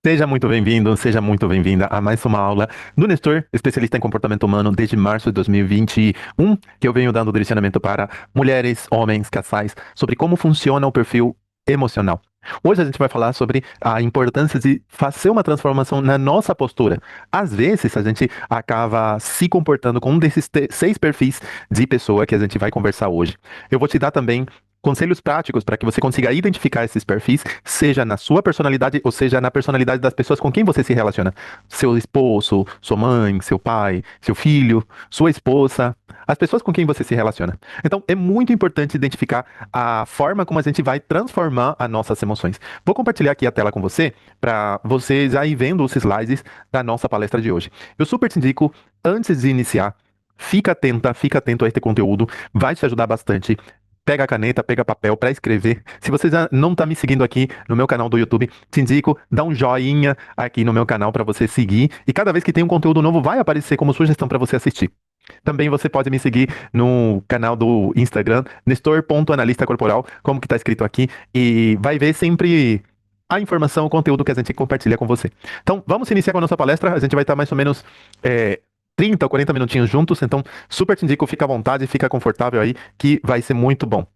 Seja muito bem-vindo, seja muito bem-vinda a mais uma aula do Nestor, especialista em comportamento humano desde março de 2021, que eu venho dando direcionamento para mulheres, homens, casais, sobre como funciona o perfil emocional. Hoje a gente vai falar sobre a importância de fazer uma transformação na nossa postura. Às vezes a gente acaba se comportando com um desses seis perfis de pessoa que a gente vai conversar hoje. Eu vou te dar também conselhos práticos para que você consiga identificar esses perfis, seja na sua personalidade ou seja na personalidade das pessoas com quem você se relaciona. Seu esposo, sua mãe, seu pai, seu filho, sua esposa, as pessoas com quem você se relaciona. Então, é muito importante identificar a forma como a gente vai transformar as nossas emoções. Vou compartilhar aqui a tela com você para você já ir vendo os slides da nossa palestra de hoje. Eu super te indico, antes de iniciar, fica atento a este conteúdo, vai te ajudar bastante. Pega a caneta, pega papel para escrever. Se você já não está me seguindo aqui no meu canal do YouTube, te indico, dá um joinha aqui no meu canal para você seguir. E cada vez que tem um conteúdo novo, vai aparecer como sugestão para você assistir. Também você pode me seguir no canal do Instagram, nestor.analista corporal, como que está escrito aqui, e vai ver sempre a informação, o conteúdo que a gente compartilha com você. Então, vamos iniciar com a nossa palestra. A gente vai estar mais ou menos 30 ou 40 minutinhos juntos, então super te indico, fica à vontade, fica confortável aí, que vai ser muito bom.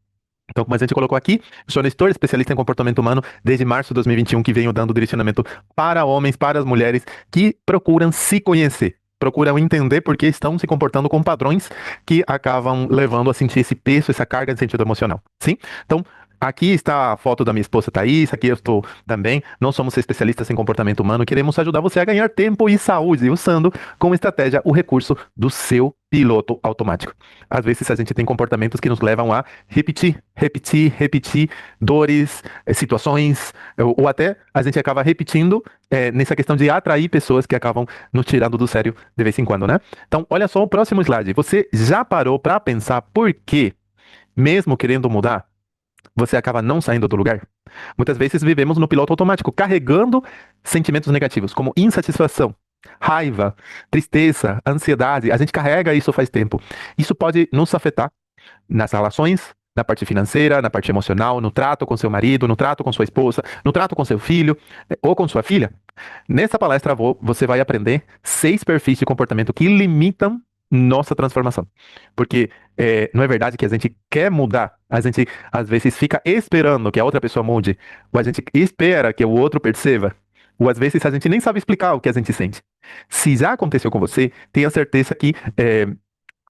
Então, como a gente colocou aqui, eu sou Nestor, especialista em comportamento humano, desde março de 2021, que venho dando direcionamento para homens, para as mulheres que procuram se conhecer, procuram entender por que estão se comportando com padrões que acabam levando a sentir esse peso, essa carga de sentido emocional. Sim? Então, aqui está a foto da minha esposa Thaís, aqui eu estou também. Nós somos especialistas em comportamento humano, queremos ajudar você a ganhar tempo e saúde, usando como estratégia o recurso do seu piloto automático. Às vezes a gente tem comportamentos que nos levam a repetir dores, situações, ou até a gente acaba repetindo nessa questão de atrair pessoas que acabam nos tirando do sério de vez em quando, né? Então, olha só o próximo slide. Você já parou para pensar por que, mesmo querendo mudar, você acaba não saindo do lugar? Muitas vezes vivemos no piloto automático, carregando sentimentos negativos, como insatisfação, raiva, tristeza, ansiedade. A gente carrega isso faz tempo. Isso pode nos afetar nas relações, na parte financeira, na parte emocional, no trato com seu marido, no trato com sua esposa, no trato com seu filho ou com sua filha. Nessa palestra você vai aprender 6 perfis de comportamento que limitam nossa transformação. Porque não é verdade que a gente quer mudar, a gente às vezes fica esperando que a outra pessoa mude, ou a gente espera que o outro perceba, ou às vezes a gente nem sabe explicar o que a gente sente. Se já aconteceu com você, tenha certeza que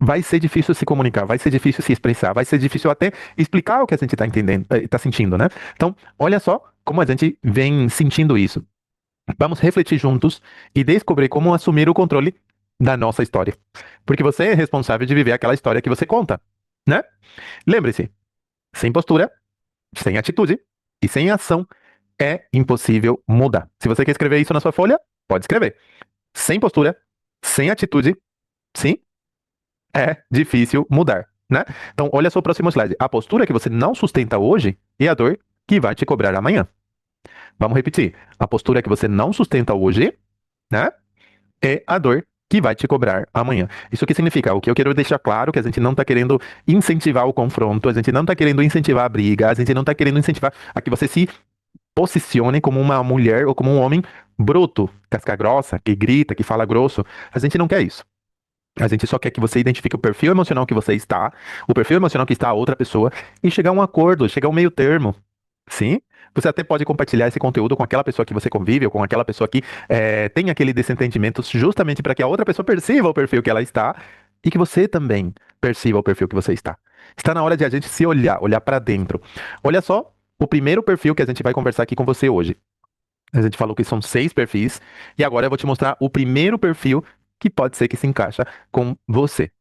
vai ser difícil se comunicar, vai ser difícil se expressar, vai ser difícil até explicar o que a gente está entendendo, está sentindo, né? Então, olha só como a gente vem sentindo isso. Vamos refletir juntos e descobrir como assumir o controle da nossa história. Porque você é responsável de viver aquela história que você conta, né? Lembre-se, sem postura, sem atitude e sem ação é impossível mudar. Se você quer escrever isso na sua folha, pode escrever. Sem postura, sem atitude, sim, é difícil mudar, né? Então, olha só o próximo slide. A postura que você não sustenta hoje é a dor que vai te cobrar amanhã. Vamos repetir. A postura que você não sustenta hoje, né, é a dor que vai te cobrar amanhã. Isso que significa? O que eu quero deixar claro é que a gente não está querendo incentivar o confronto, a gente não está querendo incentivar a briga, a gente não está querendo incentivar a que você se posicione como uma mulher ou como um homem bruto, casca grossa, que grita, que fala grosso. A gente não quer isso. A gente só quer que você identifique o perfil emocional que você está, o perfil emocional que está a outra pessoa e chegar a um acordo, chegar a um meio termo. Sim? Você até pode compartilhar esse conteúdo com aquela pessoa que você convive ou com aquela pessoa que tem aquele desentendimento justamente para que a outra pessoa perceba o perfil que ela está e que você também perceba o perfil que você está. Está na hora de a gente se olhar, olhar para dentro. Olha só o primeiro perfil que a gente vai conversar aqui com você hoje. A gente falou que são 6 perfis e agora eu vou te mostrar o primeiro perfil que pode ser que se encaixa com você.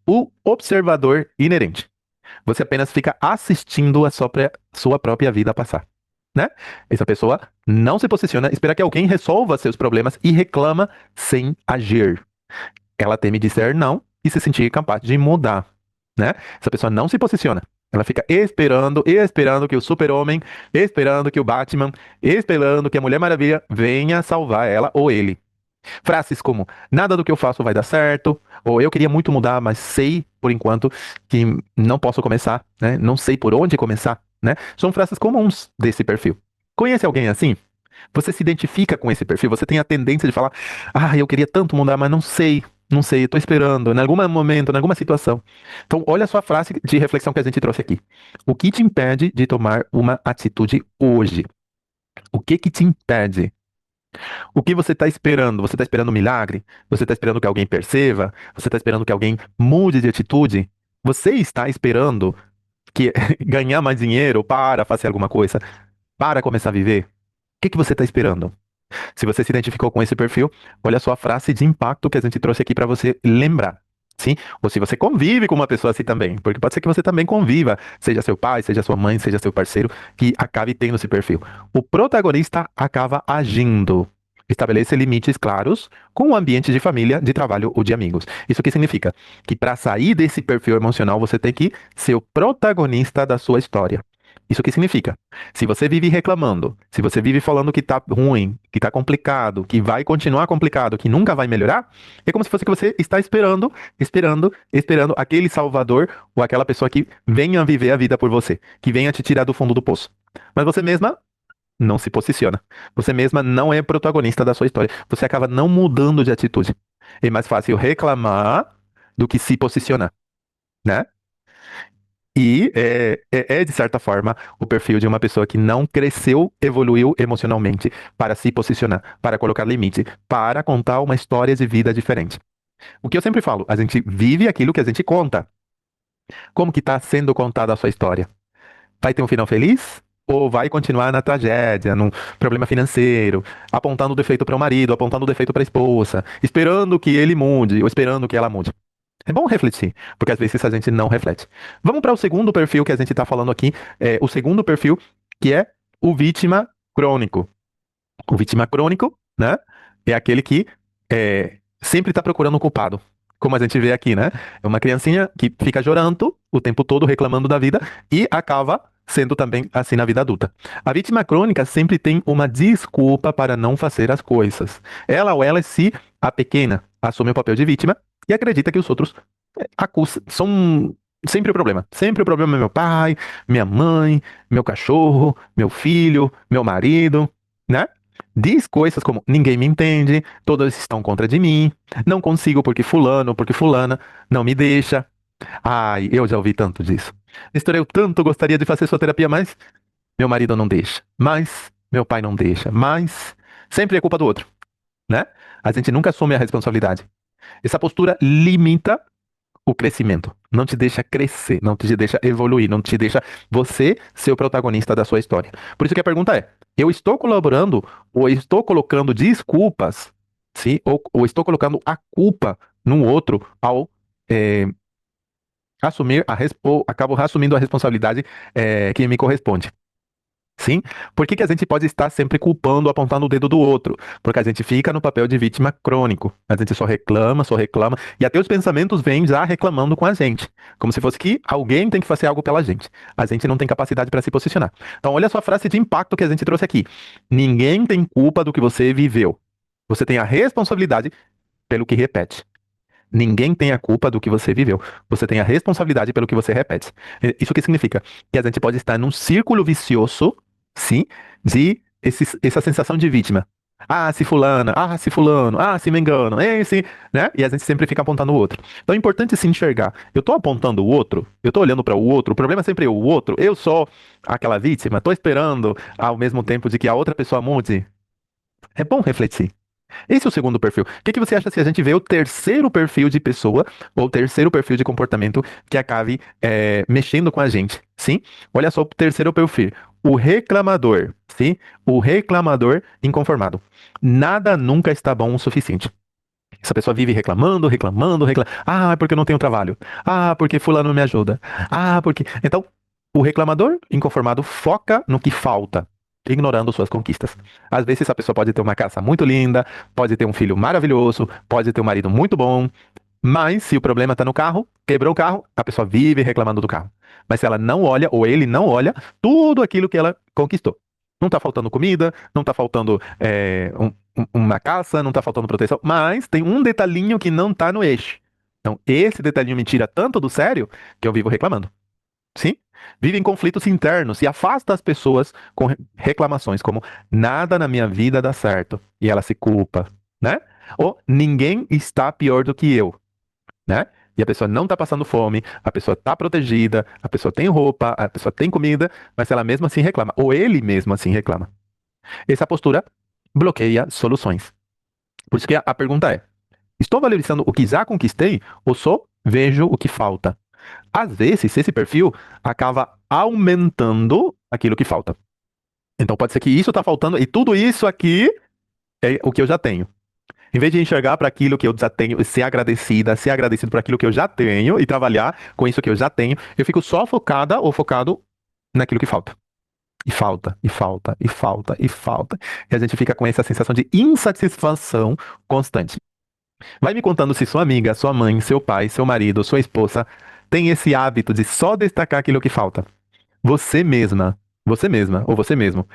O observador inerente. Você apenas fica assistindo a sua própria vida passar, né? Essa pessoa não se posiciona, espera que alguém resolva seus problemas e reclama sem agir. Ela teme dizer não e se sentir capaz de mudar, né? Essa pessoa não se posiciona. Ela fica esperando, esperando que o Super-Homem, esperando que o Batman, esperando que a Mulher Maravilha venha salvar ela ou ele. Frases como nada do que eu faço vai dar certo, ou eu queria muito mudar, mas sei por enquanto que não posso começar, né? Não sei por onde começar, né? São frases comuns desse perfil. Conhece alguém assim? Você se identifica com esse perfil? Você tem a tendência de falar, ah, eu queria tanto mudar, mas não sei. Não sei, estou esperando, em algum momento, em alguma situação. Então, olha só a frase de reflexão que a gente trouxe aqui. O que te impede de tomar uma atitude hoje? O que te impede? O que você está esperando? Você está esperando um milagre? Você está esperando que alguém perceba? Você está esperando que alguém mude de atitude? Você está esperando que ganhar mais dinheiro para fazer alguma coisa, para começar a viver? O que você está esperando? Se você se identificou com esse perfil, olha só a frase de impacto que a gente trouxe aqui para você lembrar. Sim? Ou se você convive com uma pessoa assim também, porque pode ser que você também conviva, seja seu pai, seja sua mãe, seja seu parceiro, que acabe tendo esse perfil. O protagonista acaba agindo. Estabeleça limites claros com o ambiente de família, de trabalho ou de amigos. Isso que significa que para sair desse perfil emocional, você tem que ser o protagonista da sua história. Isso que significa? Se você vive reclamando, se você vive falando que tá ruim, que tá complicado, que vai continuar complicado, que nunca vai melhorar, é como se fosse que você está esperando, esperando aquele salvador ou aquela pessoa que venha viver a vida por você, que venha te tirar do fundo do poço. Mas você mesma não se posiciona. Você mesma não é protagonista da sua história. Você acaba não mudando de atitude. É mais fácil reclamar do que se posicionar, né? E de certa forma, o perfil de uma pessoa que não cresceu, evoluiu emocionalmente para se posicionar, para colocar limite, para contar uma história de vida diferente. O que eu sempre falo, a gente vive aquilo que a gente conta. Como que está sendo contada a sua história? Vai ter um final feliz? Ou vai continuar na tragédia, num problema financeiro, apontando o defeito para o marido, apontando o defeito para a esposa, esperando que ele mude ou esperando que ela mude? É bom refletir, porque às vezes a gente não reflete. Vamos para o segundo perfil que a gente está falando aqui, o segundo perfil, que é o vítima crônico. O vítima crônico, né, é aquele que sempre está procurando um culpado. Como a gente vê aqui, né? É uma criancinha que fica chorando o tempo todo, reclamando da vida e acaba sendo também assim na vida adulta. A vítima crônica sempre tem uma desculpa para não fazer as coisas. Ela ou ela, se a pequena assume o papel de vítima e acredita que os outros são sempre o problema. Sempre o problema é meu pai, minha mãe, meu cachorro, meu filho, meu marido, né? Diz coisas como ninguém me entende, todos estão contra de mim, não consigo porque fulano, porque fulana não me deixa. Ai, eu já ouvi tanto disso. Nestor, eu tanto gostaria de fazer sua terapia, mas meu marido não deixa, mas meu pai não deixa, mas sempre é culpa do outro, né? A gente nunca assume a responsabilidade. Essa postura limita o crescimento, não te deixa crescer, não te deixa evoluir, não te deixa você ser o protagonista da sua história. Por isso que a pergunta é: eu estou colaborando ou estou colocando desculpas, sim? Ou estou colocando a culpa no outro ao eh, assumir ou acabo assumindo a responsabilidade que me corresponde? Sim? Por que que a gente pode estar sempre culpando, apontando o dedo do outro? Porque a gente fica no papel de vítima crônico. A gente só reclama, e até os pensamentos vêm já reclamando com a gente. Como se fosse que alguém tem que fazer algo pela gente. A gente não tem capacidade para se posicionar. Então, olha só a frase de impacto que a gente trouxe aqui. Ninguém tem culpa do que você viveu. Você tem a responsabilidade pelo que repete. Ninguém tem a culpa do que você viveu. Você tem a responsabilidade pelo que você repete. Isso que significa que a gente pode estar num círculo vicioso, sim, de essa sensação de vítima. Ah, se fulana, ah, se fulano, ah, se me engano, esse, né? E a gente sempre fica apontando o outro. Então é importante se enxergar. Eu tô apontando o outro, eu tô olhando para o outro, o problema é sempre o outro, eu sou aquela vítima, tô esperando ao mesmo tempo de que a outra pessoa mude. É bom refletir. Esse é o segundo perfil. O que que você acha se a gente vê o terceiro perfil de pessoa ou o terceiro perfil de comportamento que acabe mexendo com a gente? Sim? Olha só o terceiro perfil. O reclamador. Sim? O reclamador inconformado. Nada nunca está bom o suficiente. Essa pessoa vive reclamando, reclamando, reclamando. Ah, porque eu não tenho trabalho. Ah, porque fulano não me ajuda. Ah, porque. Então, o reclamador inconformado foca no que falta, ignorando suas conquistas. Às vezes, essa pessoa pode ter uma casa muito linda, pode ter um filho maravilhoso, pode ter um marido muito bom, mas se o problema está no carro, quebrou o carro, a pessoa vive reclamando do carro. Mas se ela não olha, ou ele não olha, tudo aquilo que ela conquistou. Não está faltando comida, não está faltando uma caça, não está faltando proteção, mas tem um detalhinho que não está no eixo. Então, esse detalhinho me tira tanto do sério que eu vivo reclamando. Sim? Vive em conflitos internos e afasta as pessoas com reclamações como nada na minha vida dá certo e ela se culpa, né? Ou ninguém está pior do que eu, né? E a pessoa não está passando fome, a pessoa está protegida, a pessoa tem roupa, a pessoa tem comida, mas ela mesma assim reclama, ou ele mesmo assim reclama. Essa postura bloqueia soluções. Por isso que a pergunta é: estou valorizando o que já conquistei ou só vejo o que falta? Às vezes, esse perfil acaba aumentando aquilo que falta. Então pode ser que isso está faltando e tudo isso aqui é o que eu já tenho. Em vez de enxergar para aquilo que eu já tenho, ser agradecida, ser agradecido por aquilo que eu já tenho e trabalhar com isso que eu já tenho, eu fico só focada ou focado naquilo que falta. E falta, e falta, e falta, e falta. E a gente fica com essa sensação de insatisfação constante. Vai me contando se sua amiga, sua mãe, seu pai, seu marido, sua esposa tem esse hábito de só destacar aquilo que falta. Você mesma ou você mesmo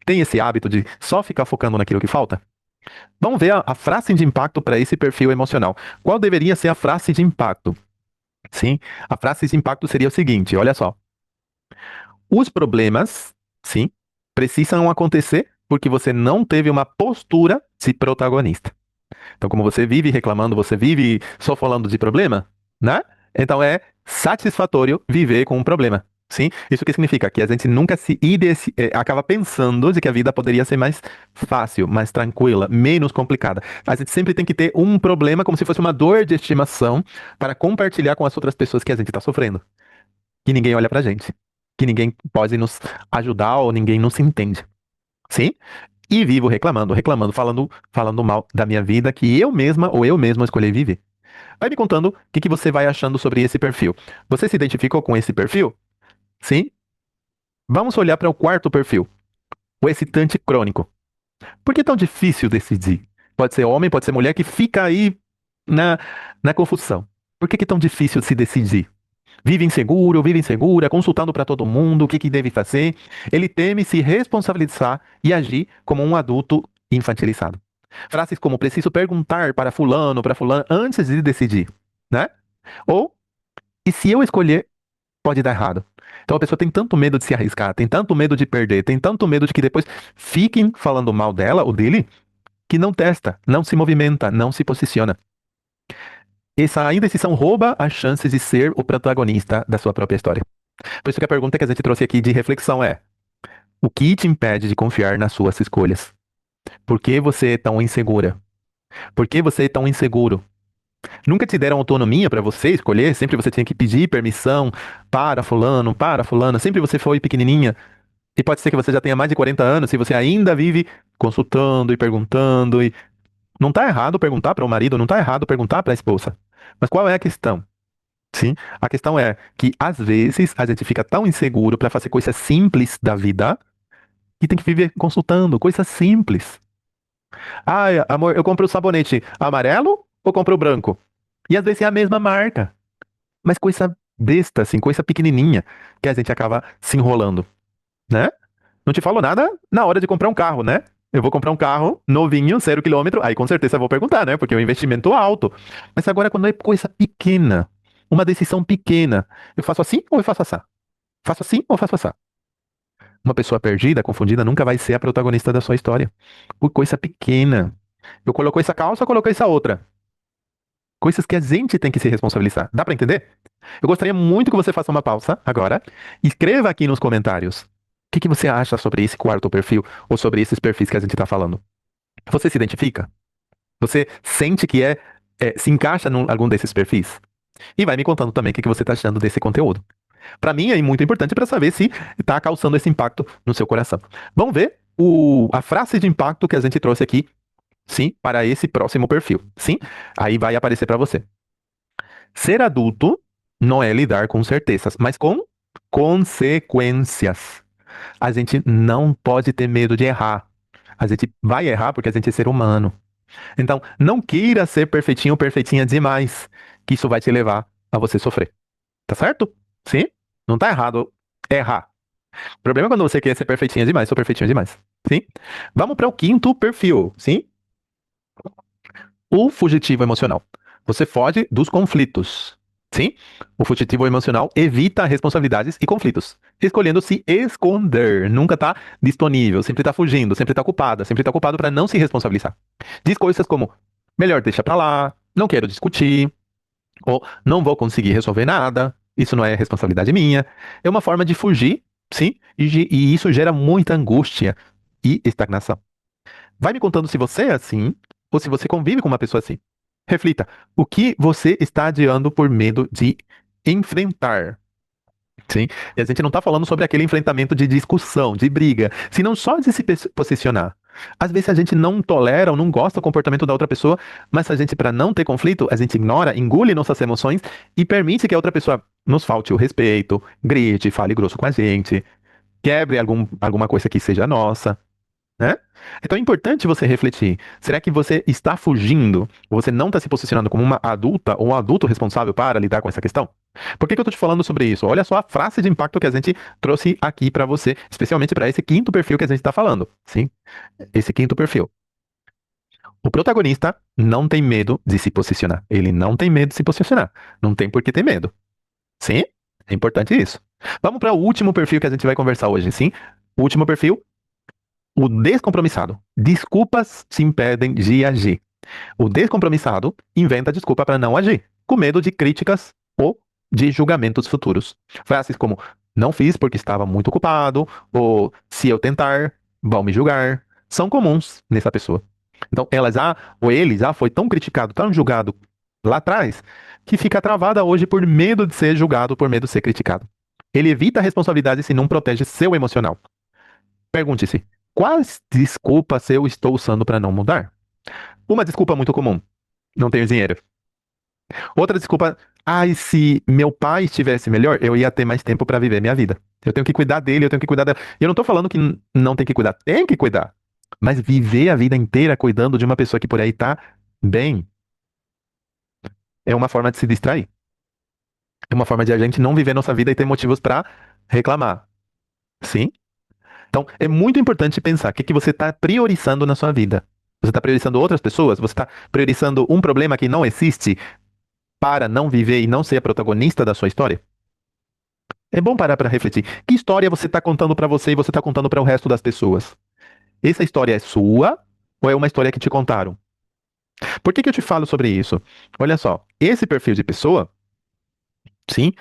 tem esse hábito de só ficar focando naquilo que falta? Vamos ver a frase de impacto para esse perfil emocional. Qual deveria ser a frase de impacto? Sim, a frase de impacto seria o seguinte: olha só. Os problemas, sim, precisam acontecer porque você não teve uma postura de protagonista. Então, como você vive reclamando, você vive só falando de problema, né? Então é satisfatório viver com um problema. Sim, isso que significa que a gente nunca acaba pensando de que a vida poderia ser mais fácil, mais tranquila, menos complicada. A gente sempre tem que ter um problema como se fosse uma dor de estimação para compartilhar com as outras pessoas que a gente está sofrendo. Que ninguém olha pra gente, que ninguém pode nos ajudar ou ninguém nos entende. Sim? E vivo reclamando, reclamando, falando mal da minha vida que eu mesma ou eu mesmo escolhi viver. Vai me contando o que você vai achando sobre esse perfil. Você se identificou com esse perfil? Sim? Vamos olhar para o quarto perfil, o excitante crônico. Por que é tão difícil decidir? Pode ser homem, pode ser mulher que fica aí na, na confusão. Por que é tão difícil se decidir? Vive inseguro, vive insegura, consultando para todo mundo o que deve fazer. Ele teme se responsabilizar e agir como um adulto infantilizado. Frases como preciso perguntar para fulano antes de decidir, né? Ou e se eu escolher, pode dar errado. Então a pessoa tem tanto medo de se arriscar, tem tanto medo de perder, tem tanto medo de que depois fiquem falando mal dela ou dele, que não testa, não se movimenta, não se posiciona. Essa indecisão rouba as chances de ser o protagonista da sua própria história. Por isso que a pergunta que a gente trouxe aqui de reflexão é: o que te impede de confiar nas suas escolhas? Por que você é tão insegura? Por que você é tão inseguro? Nunca te deram autonomia para você escolher? Sempre você tinha que pedir permissão para fulano. Sempre você foi pequenininha. E pode ser que você já tenha mais de 40 anos e você ainda vive consultando e perguntando. E não tá errado perguntar para o marido, não tá errado perguntar para a esposa. Mas qual é a questão? Sim, a questão é que às vezes a gente fica tão inseguro para fazer coisas simples da vida que tem que viver consultando, coisas simples. Ai, amor, eu compro o sabonete amarelo ou compro o branco? E às vezes é a mesma marca, mas coisa besta, assim, coisa pequenininha, que a gente acaba se enrolando, né? Não te falo nada na hora de comprar um carro, né? Eu vou comprar um carro novinho, 0 km, aí com certeza eu vou perguntar, né? Porque é um investimento alto. Mas agora, quando é coisa pequena, uma decisão pequena, eu faço assim ou eu faço assar? Faço assim ou faço assar? Uma pessoa perdida, confundida, nunca vai ser a protagonista da sua história. Por coisa pequena. Eu coloquei essa calça ou coloquei essa outra? Coisas que a gente tem que se responsabilizar. Dá pra entender? Eu gostaria muito que você faça uma pausa agora e escreva aqui nos comentários. O que você acha sobre esse quarto perfil ou sobre esses perfis que a gente está falando? Você se identifica? Você sente que se encaixa em algum desses perfis? E vai me contando também o que você está achando desse conteúdo. Para mim é muito importante para saber se está causando esse impacto no seu coração. Vamos ver a frase de impacto que a gente trouxe aqui, sim, para esse próximo perfil. Sim, aí vai aparecer para você. Ser adulto não é lidar com certezas, mas com consequências. A gente não pode ter medo de errar. A gente vai errar porque a gente é ser humano. Então, não queira ser perfeitinho ou perfeitinha demais, que isso vai te levar a você sofrer. Tá certo? Sim? Não tá errado errar. O problema é quando você quer ser perfeitinha demais ou perfeitinho demais. Sim? Vamos para o quinto perfil. Sim? O fugitivo emocional. Você foge dos conflitos. Sim, o fugitivo emocional evita responsabilidades e conflitos, escolhendo se esconder, nunca está disponível, sempre está fugindo, sempre está ocupada, sempre está ocupado para não se responsabilizar. Diz coisas como: melhor deixar para lá, não quero discutir, ou não vou conseguir resolver nada, isso não é responsabilidade minha. É uma forma de fugir, sim, e isso gera muita angústia e estagnação. Vai me contando se você é assim ou se você convive com uma pessoa assim. Reflita, o que você está adiando por medo de enfrentar? Sim, e a gente não está falando sobre aquele enfrentamento de discussão, de briga, senão só de se posicionar. Às vezes a gente não tolera ou não gosta do comportamento da outra pessoa, mas a gente, para não ter conflito, a gente ignora, engole nossas emoções e permite que a outra pessoa nos falte o respeito, grite, fale grosso com a gente, quebre alguma coisa que seja nossa, né? Então é importante você refletir. Será que você está fugindo? Ou você não está se posicionando como uma adulta ou um adulto responsável para lidar com essa questão? Por que que eu estou te falando sobre isso? Olha só a frase de impacto que a gente trouxe aqui para você, especialmente para esse quinto perfil que a gente está falando. Sim, esse quinto perfil. O protagonista não tem medo de se posicionar. Ele não tem medo de se posicionar. Não tem por que ter medo. Sim, é importante isso. Vamos para o último perfil que a gente vai conversar hoje, sim? O último perfil, o descompromissado. Desculpas te impedem de agir. O descompromissado inventa desculpa para não agir, com medo de críticas ou de julgamentos futuros. Frases como: não fiz porque estava muito ocupado, ou se eu tentar, vão me julgar, são comuns nessa pessoa. Então, ela já, ou ele já foi tão criticado, tão julgado lá atrás, que fica travada hoje por medo de ser julgado, por medo de ser criticado. Ele evita a responsabilidade se não protege seu emocional. Pergunte-se: quais desculpas eu estou usando para não mudar? Uma desculpa muito comum: não tenho dinheiro. Outra desculpa: ai, se meu pai estivesse melhor, eu ia ter mais tempo para viver minha vida. Eu tenho que cuidar dele, eu tenho que cuidar dela. E eu não tô falando que não tem que cuidar, tem que cuidar. Mas viver a vida inteira cuidando de uma pessoa que por aí tá bem é uma forma de se distrair. É uma forma de a gente não viver nossa vida e ter motivos para reclamar. Sim? Então, é muito importante pensar o que que você está priorizando na sua vida. Você está priorizando outras pessoas? Você está priorizando um problema que não existe para não viver e não ser a protagonista da sua história? É bom parar para refletir. Que história você está contando para você e você está contando para o resto das pessoas? Essa história é sua ou é uma história que te contaram? Por que que eu te falo sobre isso? Olha só, esse perfil de pessoa, sim,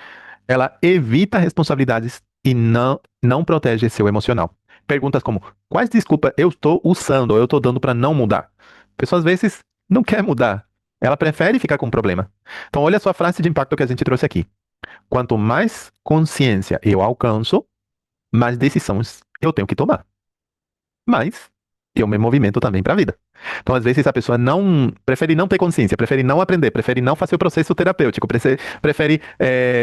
ela evita responsabilidades e não protege seu emocional. Perguntas como: quais desculpas eu estou usando ou eu estou dando para não mudar? A pessoa às vezes não quer mudar. Ela prefere ficar com o problema. Então, olha só a frase de impacto que a gente trouxe aqui. Quanto mais consciência eu alcanço, mais decisões eu tenho que tomar. Mas eu me movimento também para a vida. Então, às vezes, a pessoa não prefere não ter consciência, prefere não aprender, prefere não fazer o processo terapêutico, prefere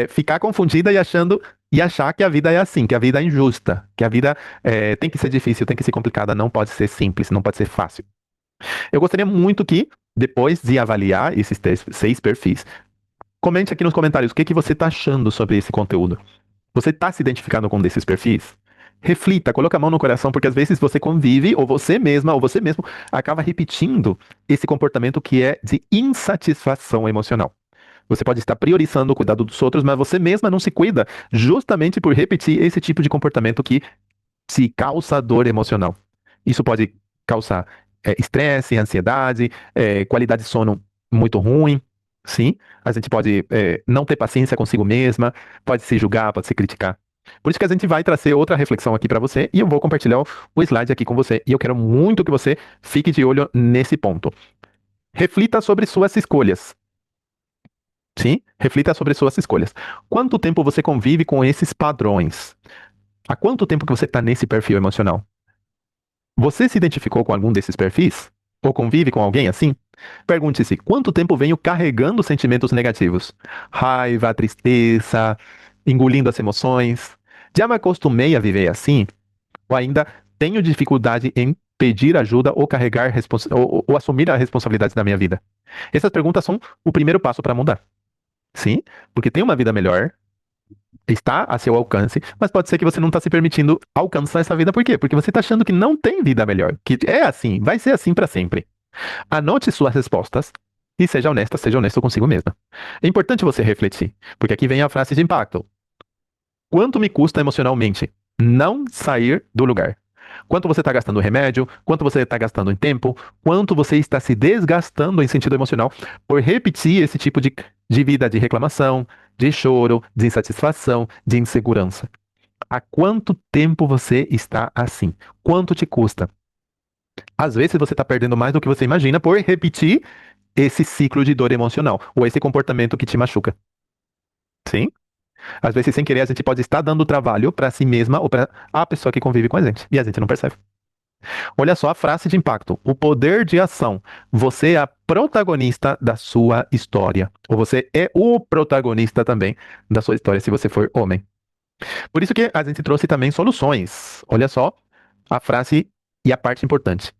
ficar confundida e achar que a vida é assim, que a vida é injusta, que a vida tem que ser difícil, tem que ser complicada, não pode ser simples, não pode ser fácil. Eu gostaria muito que, depois de avaliar esses 6 perfis, comente aqui nos comentários o que que você está achando sobre esse conteúdo. Você está se identificando com um desses perfis? Reflita, coloca a mão no coração, porque às vezes você convive, ou você mesma, ou você mesmo, acaba repetindo esse comportamento que é de insatisfação emocional. Você pode estar priorizando o cuidado dos outros, mas você mesma não se cuida, justamente por repetir esse tipo de comportamento que te causa dor emocional. Isso pode causar estresse, ansiedade, qualidade de sono muito ruim. Sim, a gente pode não ter paciência consigo mesma, pode se julgar, pode se criticar. Por isso que a gente vai trazer outra reflexão aqui para você e eu vou compartilhar o slide aqui com você. E eu quero muito que você fique de olho nesse ponto. Reflita sobre suas escolhas. Sim, reflita sobre suas escolhas. Quanto tempo você convive com esses padrões? Há quanto tempo que você está nesse perfil emocional? Você se identificou com algum desses perfis? Ou convive com alguém assim? Pergunte-se: quanto tempo venho carregando sentimentos negativos? Raiva, tristeza, engolindo as emoções. Já me acostumei a viver assim? Ou ainda tenho dificuldade em pedir ajuda ou carregar ou assumir a responsabilidade da minha vida? Essas perguntas são o primeiro passo para mudar. Sim, porque tem uma vida melhor, está a seu alcance, mas pode ser que você não está se permitindo alcançar essa vida. Por quê? Porque você está achando que não tem vida melhor, que é assim, vai ser assim para sempre. Anote suas respostas, e seja honesta, seja honesto consigo mesma. É importante você refletir, porque aqui vem a frase de impacto. Quanto me custa emocionalmente não sair do lugar? Quanto você está gastando em remédio? Quanto você está gastando em tempo? Quanto você está se desgastando em sentido emocional por repetir esse tipo de vida de reclamação, de choro, de insatisfação, de insegurança? Há quanto tempo você está assim? Quanto te custa? Às vezes você está perdendo mais do que você imagina por repetir esse ciclo de dor emocional ou esse comportamento que te machuca. Sim? Às vezes, sem querer, a gente pode estar dando trabalho para si mesma ou para a pessoa que convive com a gente e a gente não percebe. Olha só a frase de impacto: o poder de ação. Você é a protagonista da sua história. Ou você é o protagonista também da sua história, se você for homem. Por isso que a gente trouxe também soluções. Olha só a frase e a parte importante.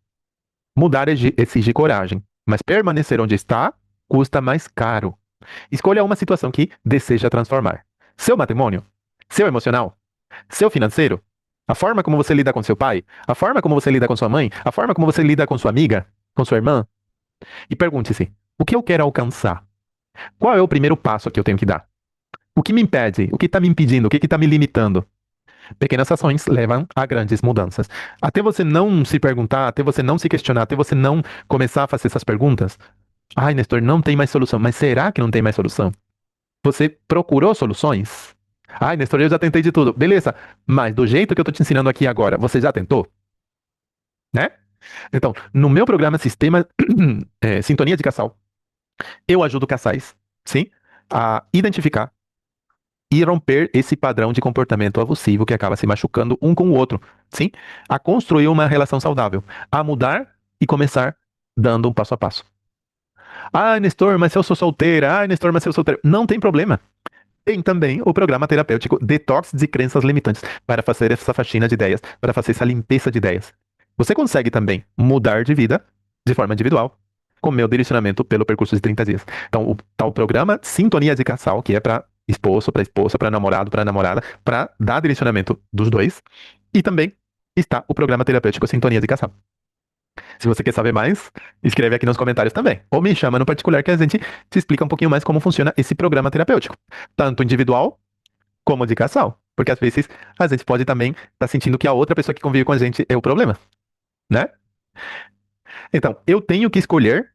Mudar exige coragem, mas permanecer onde está custa mais caro. Escolha uma situação que deseja transformar. Seu matrimônio, seu emocional, seu financeiro, a forma como você lida com seu pai, a forma como você lida com sua mãe, a forma como você lida com sua amiga, com sua irmã. E pergunte-se: o que eu quero alcançar? Qual é o primeiro passo que eu tenho que dar? O que me impede? O que está me impedindo? O que está me limitando? Pequenas ações levam a grandes mudanças. Até você não se perguntar, até você não se questionar, até você não começar a fazer essas perguntas. Ai, Nestor, não tem mais solução. Mas será que não tem mais solução? Você procurou soluções? Ai, Nestor, eu já tentei de tudo. Beleza, mas do jeito que eu tô te ensinando aqui agora, você já tentou? Né? Então, no meu programa Sistema Sintonia de Casal, eu ajudo casais, sim, a identificar e romper esse padrão de comportamento abusivo que acaba se machucando um com o outro, sim, a construir uma relação saudável, a mudar e começar dando um passo a passo. Ah, Nestor, mas se eu sou solteira. Ah, Nestor, mas se eu sou solteiro. Não tem problema. Tem também o programa terapêutico Detox de Crenças Limitantes, para fazer essa faxina de ideias, para fazer essa limpeza de ideias. Você consegue também mudar de vida de forma individual, com meu direcionamento pelo percurso de 30 dias. Então, o tal programa Sintonia de Casal, que é para esposa, para namorado, para namorada, para dar direcionamento dos dois. E também está o programa terapêutico Sintonia de Casal. Se você quer saber mais, escreve aqui nos comentários também. Ou me chama no particular que a gente te explica um pouquinho mais como funciona esse programa terapêutico. Tanto individual como de casal. Porque às vezes a gente pode também estar sentindo que a outra pessoa que convive com a gente é o problema, né? Então, eu tenho que escolher,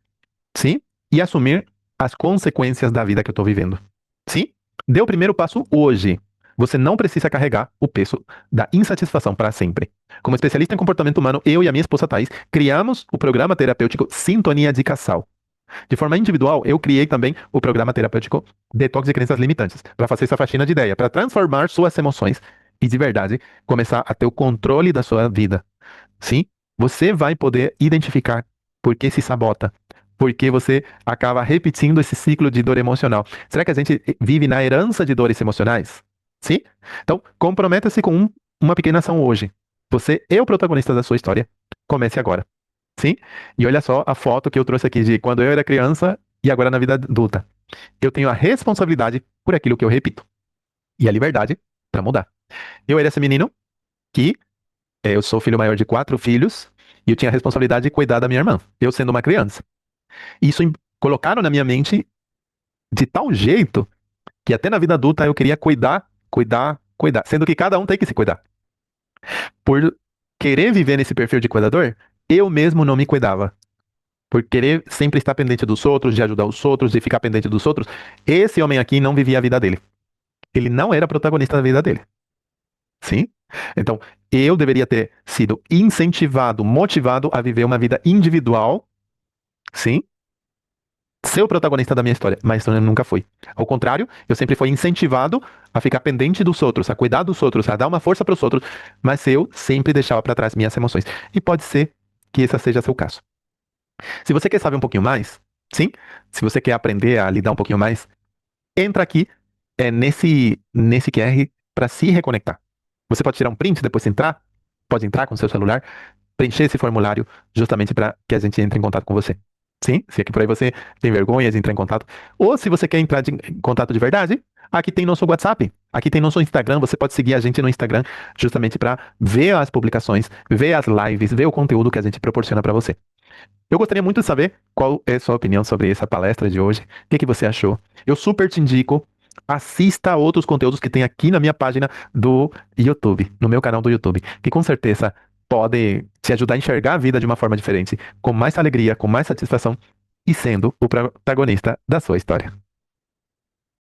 sim, e assumir as consequências da vida que eu estou vivendo. Sim? Dê o primeiro passo hoje. Você não precisa carregar o peso da insatisfação para sempre. Como especialista em comportamento humano, eu e a minha esposa Thais criamos o programa terapêutico Sintonia de Casal. De forma individual, eu criei também o programa terapêutico Detox de Crenças Limitantes, para fazer essa faxina de ideia, para transformar suas emoções e, de verdade, começar a ter o controle da sua vida. Sim, você vai poder identificar por que se sabota, por que você acaba repetindo esse ciclo de dor emocional. Será que a gente vive na herança de dores emocionais? Sim? Então, comprometa-se com uma pequena ação hoje. Você é o protagonista da sua história. Comece agora. Sim? E olha só a foto que eu trouxe aqui de quando eu era criança e agora na vida adulta. Eu tenho a responsabilidade por aquilo que eu repito e a liberdade para mudar. Eu era esse menino que eu sou filho maior de 4 filhos e eu tinha a responsabilidade de cuidar da minha irmã, eu sendo uma criança. Isso colocaram na minha mente de tal jeito que até na vida adulta eu queria cuidar, cuidar, cuidar, sendo que cada um tem que se cuidar. Por querer viver nesse perfil de cuidador, eu mesmo não me cuidava. Por querer sempre estar pendente dos outros, de ajudar os outros, de ficar pendente dos outros, esse homem aqui não vivia a vida dele. Ele não era protagonista da vida dele. Sim? Então, eu deveria ter sido incentivado, motivado a viver uma vida individual, sim? Ser o protagonista da minha história, mas eu nunca fui. Ao contrário, eu sempre fui incentivado a ficar pendente dos outros, a cuidar dos outros, a dar uma força para os outros, mas eu sempre deixava para trás minhas emoções. E pode ser que esse seja seu caso. Se você quer saber um pouquinho mais, sim? Se você quer aprender a lidar um pouquinho mais, entra aqui nesse QR para se reconectar. Você pode tirar um print depois de entrar, pode entrar com o seu celular, preencher esse formulário justamente para que a gente entre em contato com você. Sim, se aqui por aí você tem vergonha de entrar em contato, ou se você quer entrar em contato de verdade, aqui tem nosso WhatsApp, aqui tem nosso Instagram, você pode seguir a gente no Instagram justamente para ver as publicações, ver as lives, ver o conteúdo que a gente proporciona para você. Eu gostaria muito de saber qual é a sua opinião sobre essa palestra de hoje. O que que você achou? Eu super te indico. Assista a outros conteúdos que tem aqui na minha página do YouTube, no meu canal do YouTube, que com certeza pode te ajudar a enxergar a vida de uma forma diferente, com mais alegria, com mais satisfação e sendo o protagonista da sua história.